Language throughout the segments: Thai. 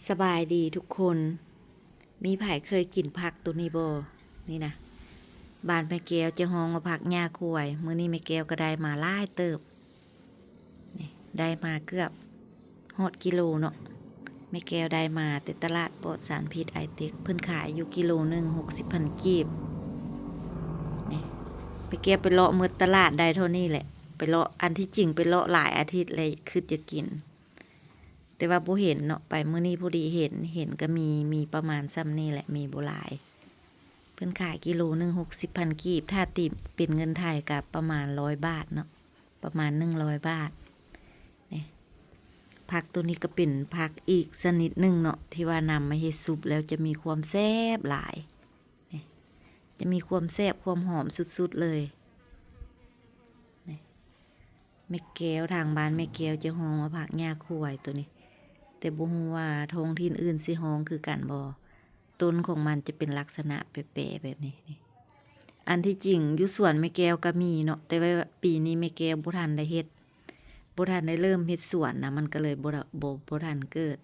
สบายดีทุกคน มีไผเคยกินผักตัวนี้บ่นี่นะบ้านแม่แก้วจะฮ้องว่าผักหญ้าควยมื้อนี้แม่แก้วก็ได้มาหลายเติบนี่ได้มาเกือบฮอดกิโลเนาะแม่แก้วได้มาแต่ตลาดปลอดสารพิษไอเต็กเพิ่นขายอยู่กิโลหนึง60,000 กีบนี่แม่แก้วไปเลาะมื้อตลาดได้เท่านี้แหละไปเลาะอันที่จริงไปเลาะหลายอาทิตย์เลยคือจะกินแต่ว่าบ่เห็นเนาะไปมื้อนี้พอดีเห็นก็มีประมาณซ้ำนี่แหละมีบ่หลายเพิ่นขายกิโลหนึง60,000 กีบถ้าติเป็นเงินไทยก็ประมาณ100 บาทเนาะประมาณ100 บาทนี่ผักตัวนี้ก็เป็นผักอีกชนิดหนึ่งเนาะที่ว่านำมาเฮ็ดซุปแล้วจะมีความแซ่บหลายนี่จะมีความแซ่บความหอมสุดๆเลยนี่แม่แก้วทางบ้านแม่แก้วจะฮ้องว่าผักหญ้าควยตัวนี้แต่บ่ฮู้ว่าท้องถิ่นอื่นสิฮ้องคือกันบ่ต้นของมันจะเป็นลักษณะแปะๆแบบนี้นี่อันที่จริงอยู่สวนแม่แก้วก็มีเนาะแต่ว่าปีนี้แม่แก้วบ่ทันได้เฮ็ดบ่ทันได้เริ่มเฮ็ดสวนนะมันก็เลยบ่ทันเกิด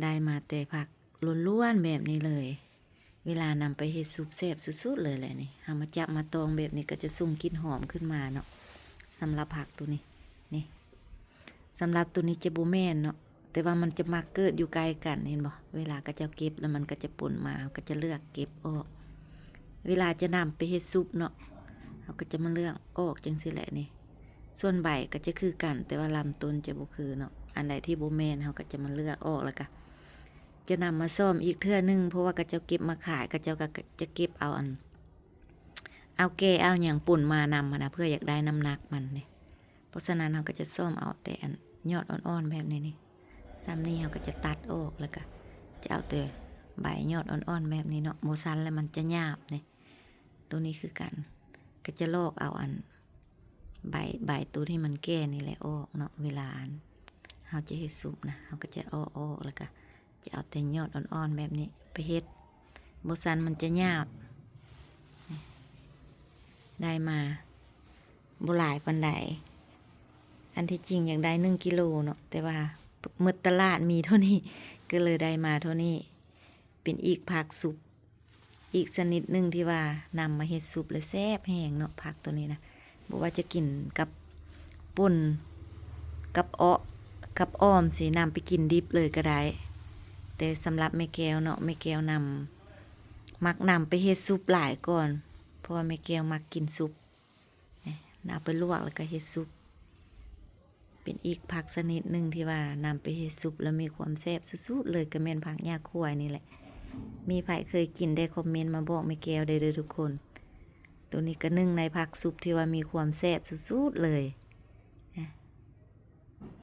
ได้มาแต่ผักล้วนๆแบบนี้เลยเวลานำไปเฮ็ดซุปแซ่บสุดๆเลยแหละนี่เฮามาจับมาตองแบบนี้ก็จะส่งกลิ่นหอมขึ้นมาเนาะสำหรับผักตัวนี้นี่สำหรับตัวนี้จะบ่แม่นเนาะแต่ว่ามันจะมักเกิดอยู่ไกลกันเห็นบ่เวลาก็จะเก็บแล้วมันก็จะป่นมาก็จะเลือกเก็บออกเวลาจะนำไปเฮ็ดซุปเนาะเราก็จะมาเลือกออกจังซี่แหละนี่ส่วนใบก็จะคือกันแต่ว่าลำต้นจะบ่คือเนาะอันใดที่บ่แม่นเราก็จะมาเลือกออกแล้วก็จะนำมาซ่อมอีกเทื่อนึงเพราะว่าก็จะเก็บมาขายก็จะเก็บเอาแก่เอาหยังป่นมานำนะเพื่ออยากได้น้ำหนักมันนี่เพราะฉะนั้นเราก็จะซ่อมเอาแต่อันยอดอ่อนๆแบบนี้นี่ซ้ำนี้เราก็จะตัดออกแล้วก็จะเอาแต่ใบยอดอ่อนๆแบบนี้เนาะโมซันแล้วมันจะหยาบนี่ตัวนี้คือกันก็จะลอกเอาอันใบตัวที่มันแก่นี่แหละออกเนาะเวลาเราจะเฮ็ดซุปนะเราก็จะออกแล้วก็จะเอาแต่ยอดอ่อนๆแบบนี้ไปเฮ็ดโมซันมันจะหยาบได้มาบ่หลายปานใดอันที่จริงอยากได้1 กิโลเนาะแต่ว่ามื้อตลาดมีเท่านี้ก็เลยได้มาเท่านี้เป็นอีกผักซุปอีกชนิดหนึ่งที่ว่านำมาเฮ็ดซุปแล้วแซ่บแห้งเนาะผักตัวนี้นะบ่ว่าจะกินกับป่นกับกับอ้อมสินำไปกินดิบเลยก็ได้แต่สำหรับแม่แก้วเนาะแม่แก้วมักนำไปเฮ็ดซุปหลายก่อนเพราะว่าแม่แก้วมักกินซุปเอาไปลวกแล้วก็เฮ็ดซุปเป็นอีกผักชนิดหนึ่งที่ว่านำไปเฮ็ดซุปแล้วมีความแซ่บสุดๆเลยก็แม่นผักหญ้าควยนี่แหละมีไผเคยกินได้คอมเมนต์มาบอกแม่แก้วได้เด้อทุกคนตัวนี้ก็นึ่งในผักซุปที่ว่ามีความแซ่บสุดๆเลย